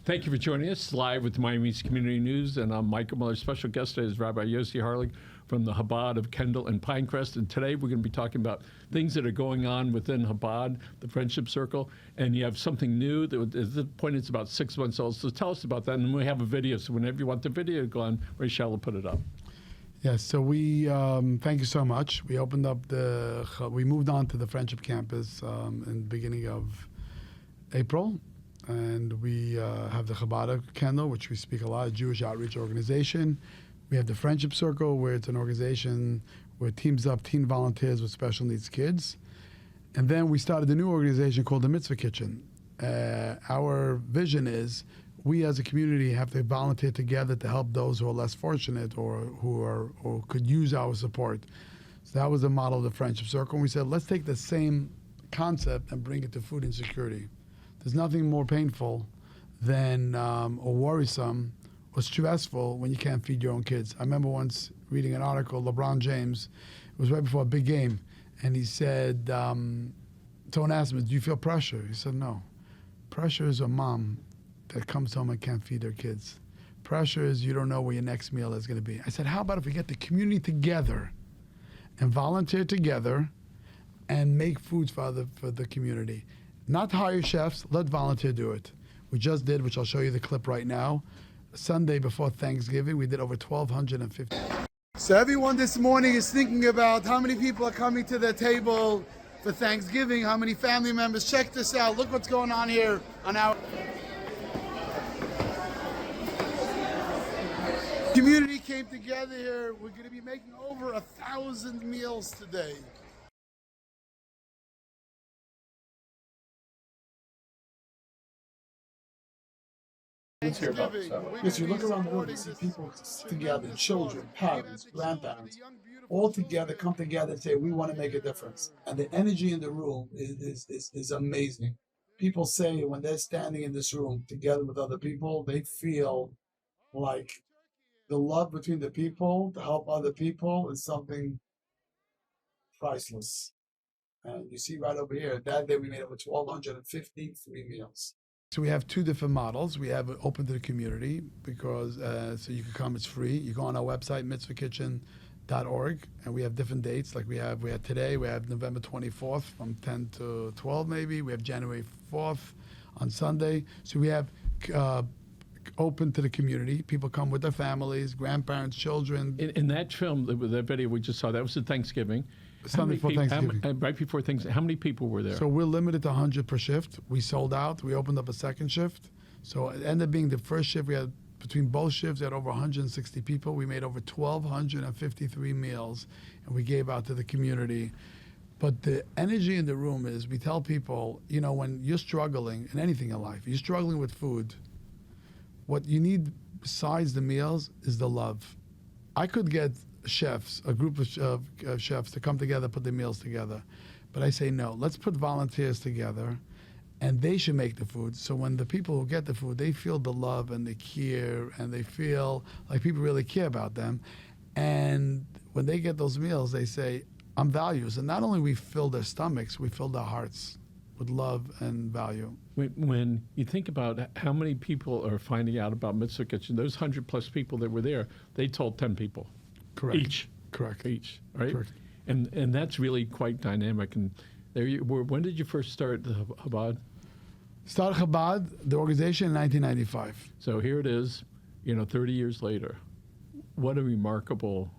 Thank you for joining us live with Miami's Community News, and I'm Michael Miller. Special guest today is Rabbi Yossi Harlig from the Chabad of Kendall and Pinecrest, and today we're going to be talking about things that are going on within Chabad, the Friendship Circle, and you have something new. That at this point it's about 6 months old, so tell us about that, and we have a video, so whenever you want the video to go on, Rachel will put it up. Yes, so we thank you so much. We opened up we moved on to the Friendship Campus in the beginning of April, and we have the Chabad of Kendall, which we speak a lot, a Jewish outreach organization. We have the Friendship Circle, where it's an organization where it teams up teen volunteers with special needs kids. And then we started a new organization called the Mitzvah Kitchen. Our vision is we as a community have to volunteer together to help those who are less fortunate or who could use our support. So that was the model of the Friendship Circle. And we said, let's take the same concept and bring it to food insecurity. There's nothing more painful than or worrisome or stressful when you can't feed your own kids. I remember once reading an article, LeBron James, it was right before a big game, and he said, someone asked him, do you feel pressure? He said, no. Pressure is a mom that comes home and can't feed their kids. Pressure is you don't know where your next meal is going to be. I said, how about if we get the community together and volunteer together and make foods for the community? Not hire chefs, let volunteer do it. We just did, which I'll show you the clip right now. Sunday before Thanksgiving, we did over 1,250. So everyone this morning is thinking about how many people are coming to the table for Thanksgiving, how many family members. Check this out, look what's going on here on our community came together here. We're going to be making over 1,000 meals today. Let's hear about it. Yes, you look around the room and see people together, children, parents, grandparents, all together, come together and say, we want to make a difference. And the energy in the room is amazing. People say when they're standing in this room together with other people, they feel like the love between the people to help other people is something priceless. And you see right over here, that day we made over 1,253 meals. So we have two different models. We have it open to the community because so you can come, it's free. You go on our website, mitzvahkitchen.org, and we have different dates. Like we have today, we have November 24th from 10 to 12 maybe. We have January 4th on Sunday. So we have open to the community. People come with their families, grandparents, children. In that film, that video we just saw, that was at Thanksgiving. Sunday before Thanksgiving. Right before Thanksgiving. How many people were there? So we're limited to 100 per shift. We sold out. We opened up a second shift. So it ended up being the first shift. We had, between both shifts, we had over 160 people. We made over 1,253 meals, and we gave out to the community. But the energy in the room is, we tell people, you know, when you're struggling in anything in life, you're struggling with food, what you need besides the meals is the love. I could get chefs, a group of chefs to come together, put the meals together. But I say, no, let's put volunteers together, and they should make the food. So when the people who get the food, they feel the love and the care, and they feel like people really care about them. And when they get those meals, they say, I'm values. And not only we fill their stomachs, we fill their hearts with love and value. When you think about how many people are finding out about Mitzvah Kitchen, those 100 plus people that were there, they told 10 people. Correct. Each. Correct. Each, right? Correct. And that's really quite dynamic. And there you were. When did you first start the Chabad? Started Chabad, the organization, in 1995. So here it is, 30 years later. What a remarkable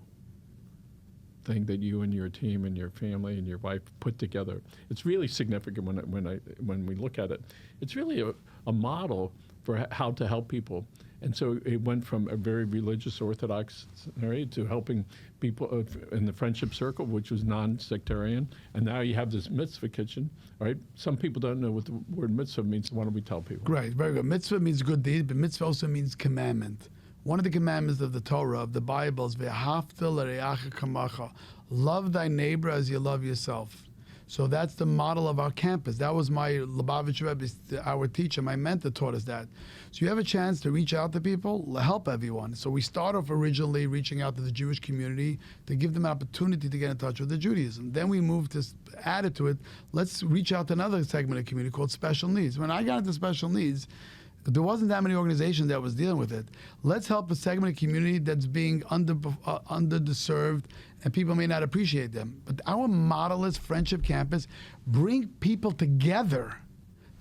thing that you and your team and your family and your wife put together. It's really significant when we look at it. It's really a model for how to help people. And so it went from a very religious Orthodox scenario to helping people in the Friendship Circle, which was non-sectarian. And now you have this Mitzvah Kitchen, right? Some people don't know what the word mitzvah means. Why don't we tell people? Great, very good. Mitzvah means good deed, but mitzvah also means commandment. One of the commandments of the Torah, of the Bible, is V'ahavta l'reacha kamacha. Love thy neighbor as you love yourself. So that's the model of our campus. That was my Lubavitch Rebbe, our teacher, my mentor taught us that. So you have a chance to reach out to people, help everyone. So we start off originally reaching out to the Jewish community to give them an opportunity to get in touch with the Judaism. Then we moved to added to it, let's reach out to another segment of the community called special needs. When I got into special needs, There wasn't that many organizations that was dealing with it. Let's help a segment of community that's being underserved, and people may not appreciate them. But our model is Friendship Campus. Bring people together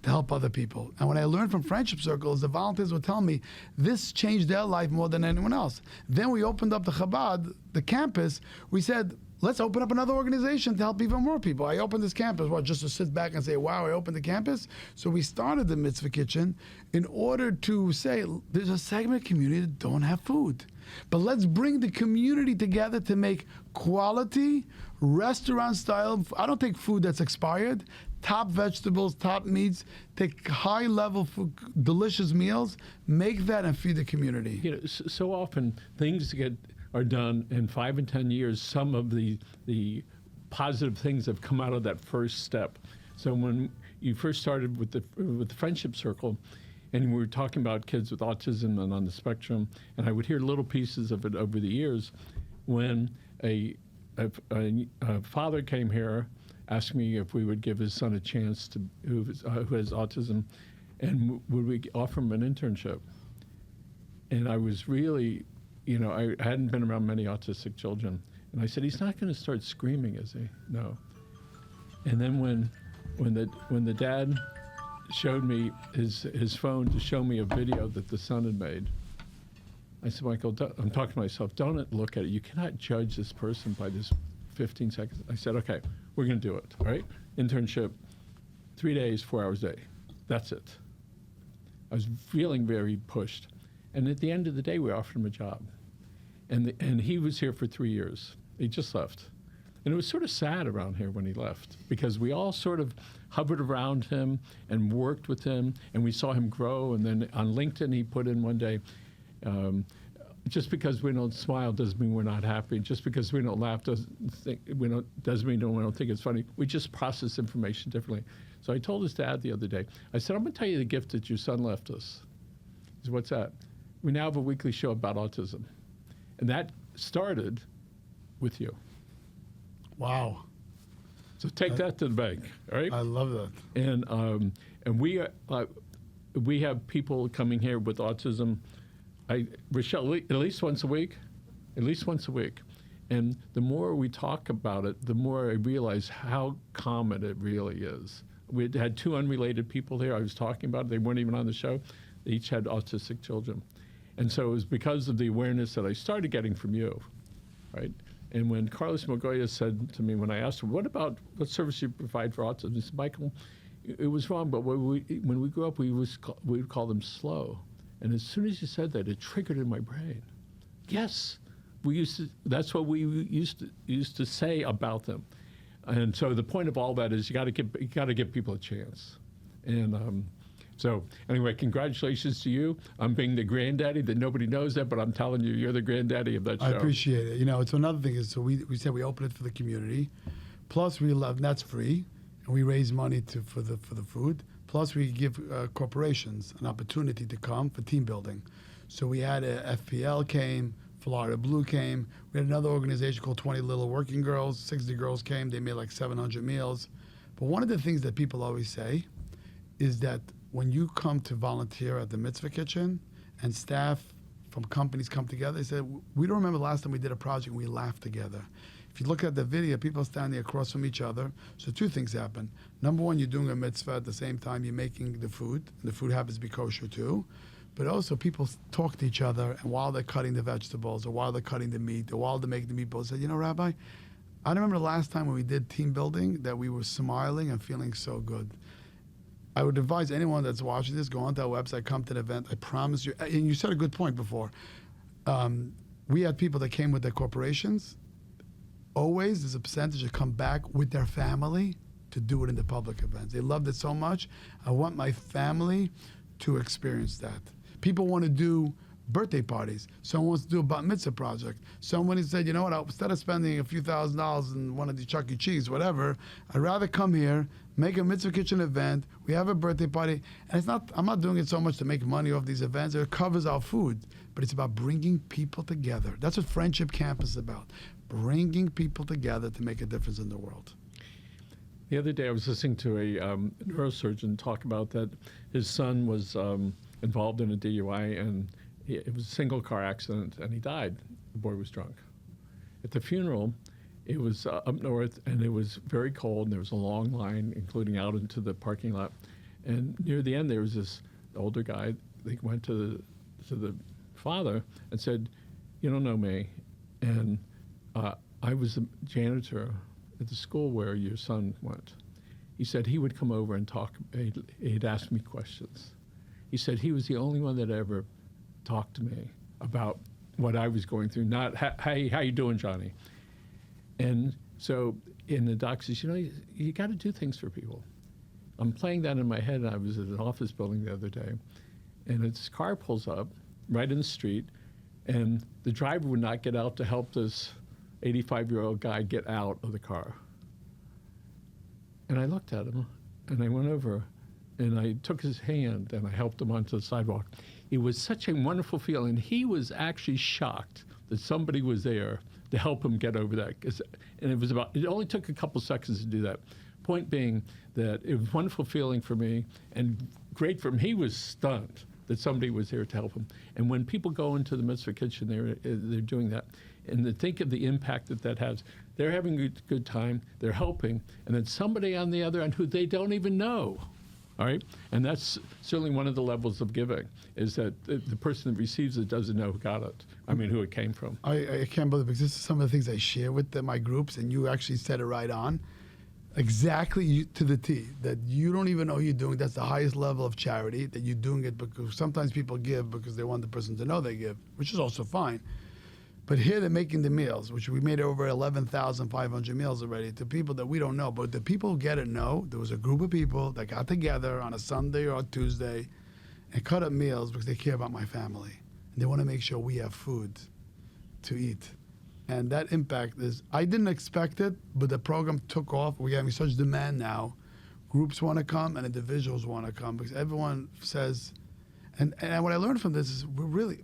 to help other people. And what I learned from Friendship Circles, the volunteers would tell me this changed their life more than anyone else. Then we opened up the Chabad, the campus. We said, let's open up another organization to help even more people. I opened this campus, just to sit back and say, wow, I opened the campus? So we started the Mitzvah Kitchen in order to say, there's a segment of community that don't have food. But let's bring the community together to make quality, restaurant style, I don't take food that's expired, top vegetables, top meats, take high level food, delicious meals, make that and feed the community. You know, so often things are done in 5 and 10 years. Some of the positive things have come out of that first step. So when you first started with the Friendship Circle, and we were talking about kids with autism and on the spectrum, and I would hear little pieces of it over the years, when a father came here, asked me if we would give his son a chance who has autism, and would we offer him an internship. And I was really, I hadn't been around many autistic children. And I said, he's not going to start screaming, is he? No. And then when the dad showed me his phone to show me a video that the son had made, I said, Michael, I'm talking to myself, don't look at it. You cannot judge this person by this 15 seconds. I said, okay, we're going to do it, all right? Internship, 3 days, 4 hours a day. That's it. I was feeling very pushed. And at the end of the day, we offered him a job. And he was here for 3 years. He just left. And it was sort of sad around here when he left, because we all sort of hovered around him and worked with him, and we saw him grow. And then on LinkedIn, he put in one day, just because we don't smile doesn't mean we're not happy. Just because we don't laugh doesn't mean we don't think it's funny. We just process information differently. So I told his dad the other day, I said, I'm going to tell you the gift that your son left us. He said, what's that? We now have a weekly show about autism. And that started with you. Wow. So take that to the bank, all right? I love that. And we have people coming here with autism, Rochelle, at least once a week. And the more we talk about it, the more I realize how common it really is. We had 2 unrelated people here I was talking about. They weren't even on the show. They each had autistic children. And so it was because of the awareness that I started getting from you, right? And when Carlos Mogoya said to me, when I asked him, what service you provide for autism? He said, Michael, it was wrong, but when we grew up, we would call them slow. And as soon as you said that, it triggered in my brain. Yes, that's what we used to say about them. And so the point of all that is you got to give people a chance. And so anyway, congratulations to you. I'm being the granddaddy that nobody knows that, but I'm telling you, you're the granddaddy of that show. I appreciate it. It's another thing is, so we said we open it for the community. Plus we love, and that's free, and we raise money for the food. Plus we give corporations an opportunity to come for team building. So we had FPL came, Florida Blue came. We had another organization called 20 Little Working Girls. 60 girls came. They made like 700 meals. But one of the things that people always say is that when you come to volunteer at the Mitzvah Kitchen and staff from companies come together, they said, we don't remember the last time we did a project and we laughed together. If you look at the video, people standing across from each other. So 2 things happen. Number one, you're doing a mitzvah at the same time you're making the food. And the food happens to be kosher too. But also people talk to each other, and while they're cutting the vegetables or while they're cutting the meat or while they're making the meatballs, say, Rabbi, I don't remember the last time when we did team building that we were smiling and feeling so good. I would advise anyone that's watching this, go onto our website, come to the event. I promise you, and you said a good point before. We had people that came with their corporations. Always there's a percentage that come back with their family to do it in the public events. They loved it so much. I want my family to experience that. People want to do birthday parties. Someone wants to do a bat mitzvah project. Someone said, you know what, instead of spending a few $1,000s in one of the Chuck E. Cheese, whatever, I'd rather come here, make a Mitzvah Kitchen event. We have a birthday party. And I'm not doing it so much to make money off these events. It covers our food. But it's about bringing people together. That's what Friendship Camp is about. Bringing people together to make a difference in the world. The other day I was listening to a neurosurgeon talk about that his son was involved in a DUI, and it was a single car accident, and he died. The boy was drunk. At the funeral, it was up north, and it was very cold, and there was a long line, including out into the parking lot. And near the end, there was this older guy. They went to the father and said, "You don't know me, and I was the janitor at the school where your son went." He said he would come over and talk. He'd ask me questions. He said he was the only one that ever talked to me about what I was going through, not, "Hey, how you doing, Johnny?" And so in the doc says, you got to do things for people. I'm playing that in my head, and I was at an office building the other day, and this car pulls up right in the street, and the driver would not get out to help this 85-year-old guy get out of the car. And I looked at him, and I went over, and I took his hand, and I helped him onto the sidewalk. It was such a wonderful feeling. He was actually shocked that somebody was there to help him get over that. And it only took a couple seconds to do that. Point being that it was a wonderful feeling for me, and great for him. He was stunned that somebody was there to help him. And when people go into the Mitzvah Kitchen, they're doing that. And to think of the impact that has. They're having a good time, they're helping, and then somebody on the other end who they don't even know. All right? And that's certainly one of the levels of giving, is that the person that receives it doesn't know who it came from. I can't believe, because this is some of the things I share with my groups, and you actually said it right on. Exactly to the T, that you don't even know you're doing. That's the highest level of charity, that you're doing it because sometimes people give because they want the person to know they give, which is also fine. But here they're making the meals, which we made over 11,500 meals already, to people that we don't know. But the people who get it know there was a group of people that got together on a Sunday or a Tuesday and cut up meals because they care about my family. And they want to make sure we have food to eat. And that impact is, I didn't expect it, but the program took off. We're having such demand now. Groups want to come and individuals want to come because everyone says, and what I learned from this is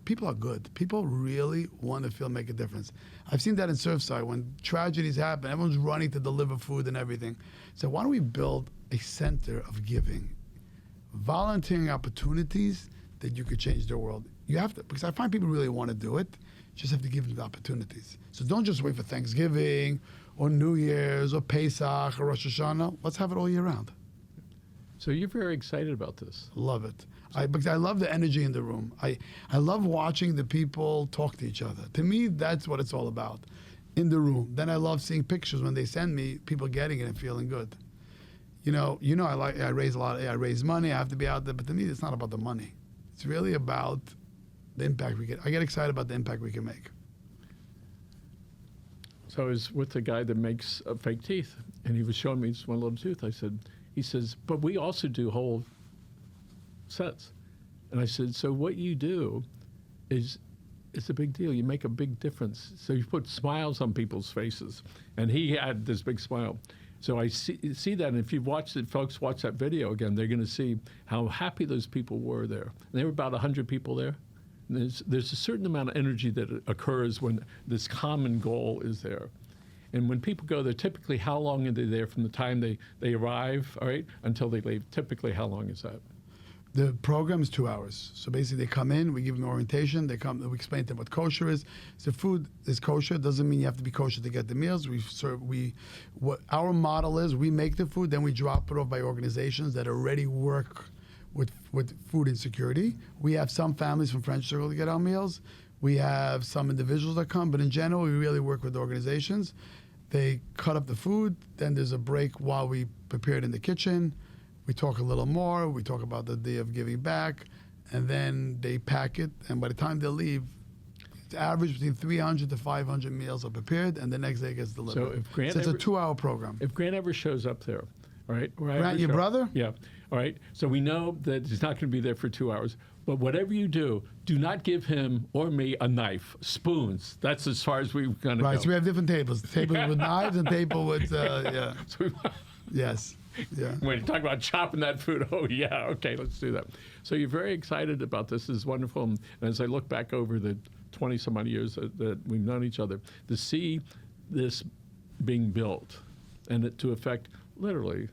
people are good. People really want to make a difference. I've seen that in Surfside when tragedies happen, everyone's running to deliver food and everything. So why don't we build a center of giving, volunteering opportunities that you could change the world. You have to, because I find people really want to do it. You just have to give them the opportunities. So don't just wait for Thanksgiving or New Year's or Pesach or Rosh Hashanah. Let's have it all year round. So you're very excited about this. Love it. Because I love the energy in the room. I love watching the people talk to each other. To me, that's what it's all about, in the room. Then I love seeing pictures when they send me, people getting it and feeling good. I raise I raise money, I have to be out there, but to me, it's not about the money. It's really about the impact we get. I get excited about the impact we can make. So I was with the guy that makes fake teeth, and he was showing me this one little tooth. He says, but we also do whole sets. And I said, so what you do is it's a big deal. You make a big difference. So you put smiles on people's faces. And he had this big smile. So I see that, and if you've watched it, folks watch that video again, they're going to see how happy those people were there. And there were about 100 people there. And there's a certain amount of energy that occurs when this common goal is there. And when people go there, typically how long are they there from the time they arrive, all right, until they leave? Typically, how long is that? The program is 2 hours. So basically they come in, we give them orientation, we explain to them what kosher is. So food is kosher, doesn't mean you have to be kosher to get the meals. What our model is, we make the food, then we drop it off by organizations that already work with food insecurity. We have some families from French Circle to get our meals. We have some individuals that come, but in general, we really work with organizations. They cut up the food, then there's a break while we prepare it in the kitchen. We talk a little more, we talk about the day of giving back, and then they pack it, and by the time they leave, it's average between 300 to 500 meals are prepared, and the next day it gets delivered. So if it's a 2-hour program. If Grant ever shows up there, all right? Grant, your brother? Yeah, all right. So we know that he's not going to be there for 2 hours, but whatever you do not give him or me a knife, spoons. That's as far as we're going to go. Right, so we have different tables. Table with knives and table with, yeah. Yes. Yeah. When you talk about chopping that food, oh yeah, okay, let's do that. So you're very excited about this. This is wonderful. And as I look back over the 20-some odd years that we've known each other, to see this being built and it to affect literally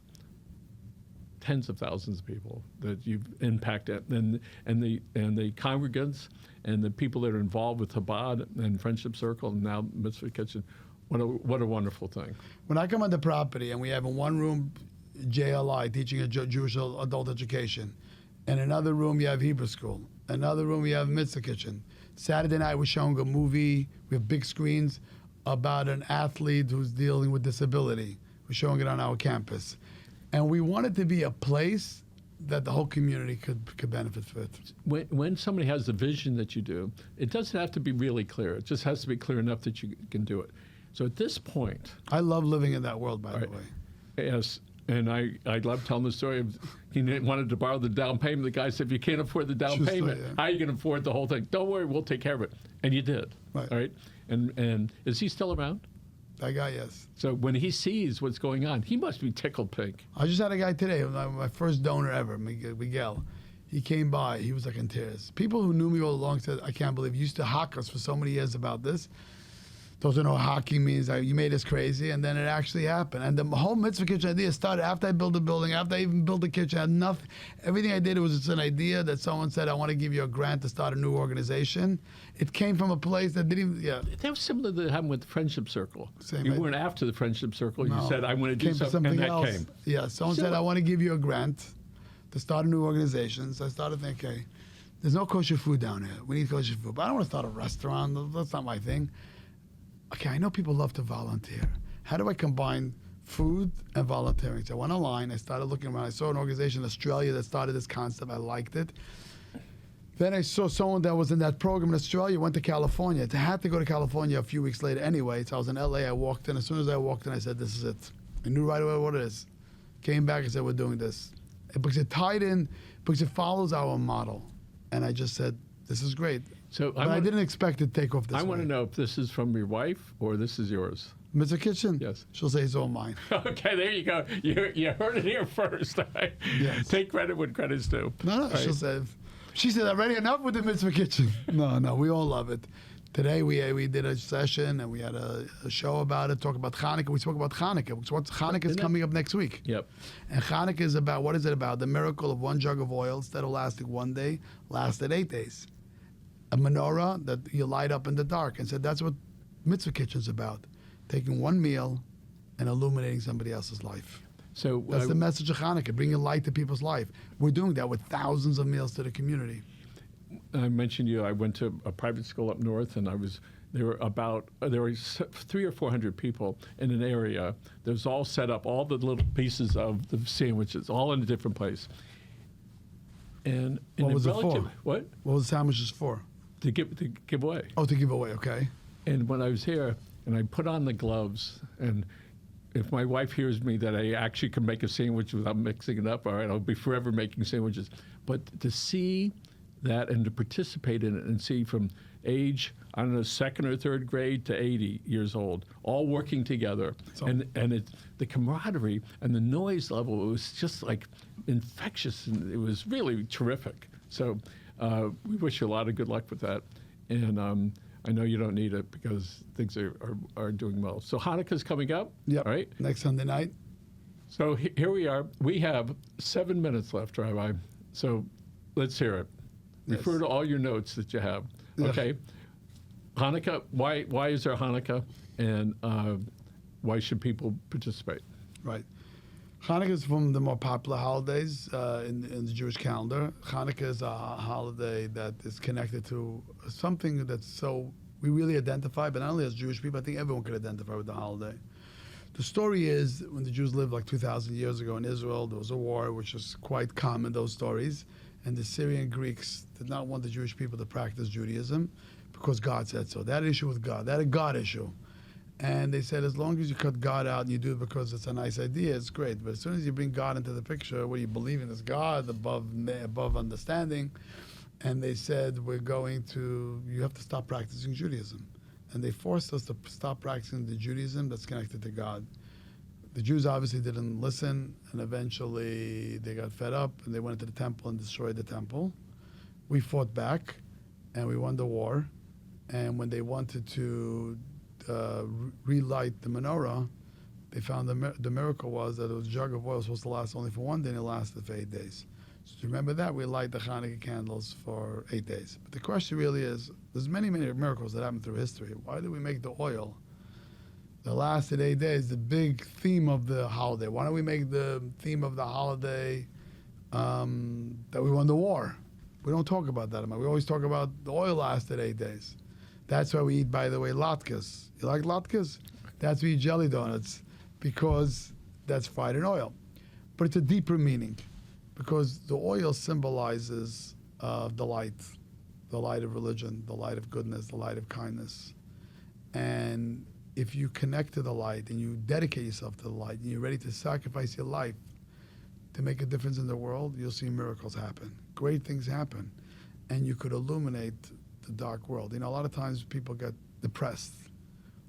tens of thousands of people that you've impacted, and the congregants and the people that are involved with Chabad and Friendship Circle and now Mitzvah Kitchen. What a wonderful thing. When I come on the property and we have in one room JLI, teaching a Jewish adult education, in another room you have Hebrew school, another room you have Mitzvah Kitchen. Saturday night we're showing a movie, we have big screens about an athlete who's dealing with disability. We're showing it on our campus. And we want it to be a place that the whole community could benefit from. When somebody has the vision that you do, it doesn't have to be really clear. It just has to be clear enough that you can do it. So at this point... I love living in that world, by the way. Yes, and I love telling the story of he wanted to borrow the down payment. The guy said, if you can't afford the down payment, how are you going to afford the whole thing? Don't worry, we'll take care of it. And you did. Right. All right? And is he still around? That guy, yes. So when he sees what's going on, he must be tickled pink. I just had a guy today, my first donor ever, Miguel. He came by. He was like in tears. People who knew me all along said, I can't believe you used to hock us for so many years about this. Those who know what hockey means, you made us crazy, and then it actually happened. And the whole Mitzvah Kitchen idea started after I built the building, after I even built the kitchen. I had nothing. Everything I did was just an idea that someone said, I want to give you a grant to start a new organization. It came from a place that didn't even, That was similar to what happened with the Friendship Circle. Same You idea. weren't after the Friendship Circle. You No, said, I want to do came for something, and that else. came. Yeah, someone said, I want to give you a grant to start a new organization. So I started thinking, okay, there's no kosher food down here. We need kosher food. But I don't want to start a restaurant. That's not my thing. Okay, I know people love to volunteer. How do I combine food and volunteering? So I went online. I started looking around. I saw an organization in Australia that started this concept. I liked it. Then I saw someone that was in that program in Australia, went to California. I had to go to California a few weeks later anyway. So I was in LA. I walked in. As soon as I walked in, I said, this is it. I knew right away what it is. Came back and said, we're doing this. Because it tied in, because it follows our model. And I just said, this is great. So but I didn't expect it to take off this way. I want to know if this is from your wife or this is yours. Mitzvah Kitchen? Yes. She'll say it's all mine. Okay, there you go. You heard it here first. Right? Yes. Take credit when credit's due. No, Right. she'll say, she said, already enough with the Mitzvah Kitchen. No, we all love it. Today we did a session and we had a show about it, talk about Hanukkah. We spoke about Hanukkah. Hanukkah is coming up next week. Yep. And Hanukkah is about, what is it about? The miracle of one jug of oil, instead of lasting one day, lasted 8 days. A menorah that you light up in the dark, and said that's what Mitzvah Kitchen's about. Taking one meal and illuminating somebody else's life. So That's the message of Hanukkah, bringing light to people's life. We're doing that with thousands of meals to the community. I mentioned I went to a private school up north, and there were 300 or 400 people in an area that was all set up, all the little pieces of the sandwiches, all in a different place. And What was it for? What? What was the sandwiches for? To give away. Oh, to give away, okay. And when I was here, and I put on the gloves, and if my wife hears me that I actually can make a sandwich without mixing it up, all right, I'll be forever making sandwiches. But to see that and to participate in it and see from age, I don't know, second or third grade to 80 years old, all working together. And the camaraderie and the noise level, it was just like infectious, and it was really terrific. So we wish you a lot of good luck with that. And I know you don't need it because things are doing well. So Hanukkah's coming up, Yep. right? Next Sunday night. So here we are. We have 7 minutes left, Rabbi. So let's hear it. Yes. Refer to all your notes that you have. Yeah. Okay. Hanukkah, why is there Hanukkah, and why should people participate? Right. Hanukkah is one of the more popular holidays in the Jewish calendar. Hanukkah is a holiday that is connected to something that's so we really identify, but not only as Jewish people, I think everyone can identify with the holiday. The story is when the Jews lived like 2,000 years ago in Israel, there was a war, which is quite common, those stories. And the Syrian Greeks did not want the Jewish people to practice Judaism because God said so. They had an issue with God. They had a God issue. And they said, as long as you cut God out and you do it because it's a nice idea, it's great. But as soon as you bring God into the picture, where you believe in this God above understanding, and they said, you have to stop practicing Judaism. And they forced us to stop practicing the Judaism that's connected to God. The Jews obviously didn't listen, and eventually they got fed up, and they went into the temple and destroyed the temple. We fought back, and we won the war. And when they wanted to relight the menorah, they found the miracle was that a jug of oil was supposed to last only for 1 day, and it lasted for 8 days. So to remember that, we light the Hanukkah candles for 8 days. But the question really is, there's many, many miracles that happen through history. Why do we make the oil that lasted 8 days the big theme of the holiday? Why don't we make the theme of the holiday that we won the war? We don't talk about that anymore. We always talk about the oil lasted 8 days. That's why we eat, by the way, latkes. You like latkes? That's why we eat jelly donuts, because that's fried in oil. But it's a deeper meaning, because the oil symbolizes the light of religion, the light of goodness, the light of kindness. And if you connect to the light and you dedicate yourself to the light and you're ready to sacrifice your life to make a difference in the world, you'll see miracles happen. Great things happen. And you could illuminate the dark world. You know, a lot of times people get depressed,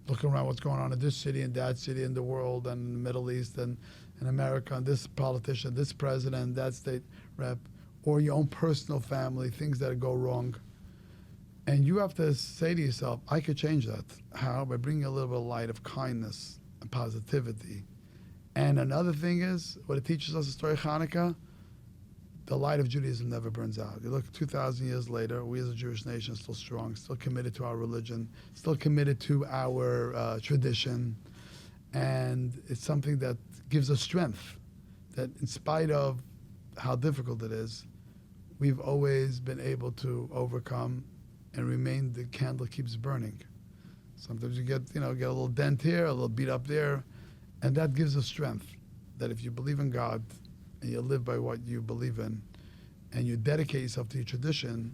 looking around what's going on in this city and that city in the world and in the Middle East and in America, and this politician, this president, that state rep, or your own personal family, things that go wrong. And you have to say to yourself, I could change that. How? By bringing a little bit of light of kindness and positivity. And another thing is, what it teaches us, the story of Hanukkah, the light of Judaism never burns out. You look 2,000 years later, we as a Jewish nation are still strong, still committed to our religion, still committed to our tradition. And it's something that gives us strength, that in spite of how difficult it is, we've always been able to overcome and remain, the candle keeps burning. Sometimes you get a little dent here, a little beat up there, and that gives us strength, that if you believe in God and you live by what you believe in and you dedicate yourself to your tradition,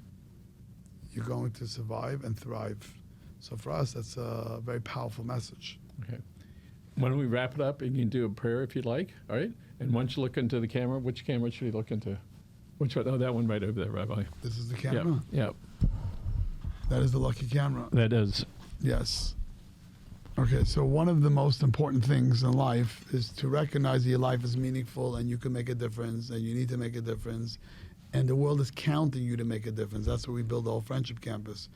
you're going to survive and thrive. So for us, that's a very powerful message. Okay. Why don't we wrap it up? You can do a prayer if you'd like, all right? And once you look into the camera, which camera should you look into? Which one? Oh, that one right over there, Rabbi. This is the camera? Yep. That is the lucky camera. That is. Yes. Okay, so one of the most important things in life is to recognize that your life is meaningful and you can make a difference and you need to make a difference. And the world is counting you to make a difference. That's what we build the whole Friendship Campus.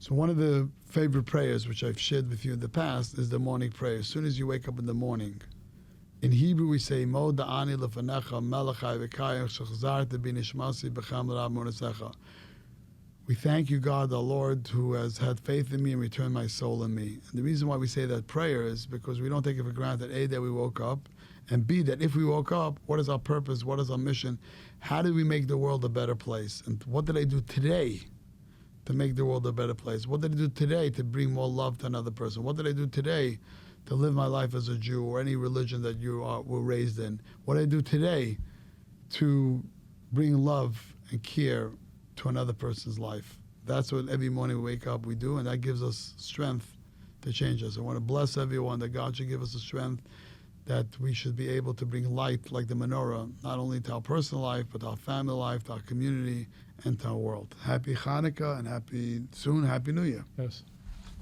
So one of the favorite prayers, which I've shared with you in the past, is the morning prayer. As soon as you wake up in the morning, in Hebrew we say, Mo da'ani lefanecha melechai v'kayach shechzarta b'nishmasi b'cham l'rab monesecha. We thank you, God, the Lord, who has had faith in me and returned my soul in me. And the reason why we say that prayer is because we don't take it for granted, A, that we woke up, and B, that if we woke up, what is our purpose? What is our mission? How do we make the world a better place? And what did I do today to make the world a better place? What did I do today to bring more love to another person? What did I do today to live my life as a Jew or any religion that you were raised in? What did I do today to bring love and care to another person's life? That's what every morning we wake up we do, and that gives us strength to change us. I want to bless everyone that God should give us the strength that we should be able to bring light like the menorah, not only to our personal life, but to our family life, to our community, and to our world. Happy Hanukkah and Happy New Year. Yes.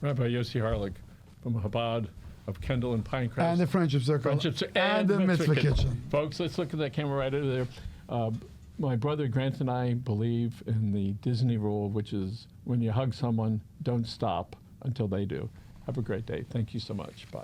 Rabbi Yossi Harlig from Chabad of Kendall and Pinecrest. And the Friendship Circle. And the Mitzvah Kitchen. Folks, let's look at that camera right over there. My brother Grant and I believe in the Disney rule, which is when you hug someone, don't stop until they do. Have a great day. Thank you so much. Bye.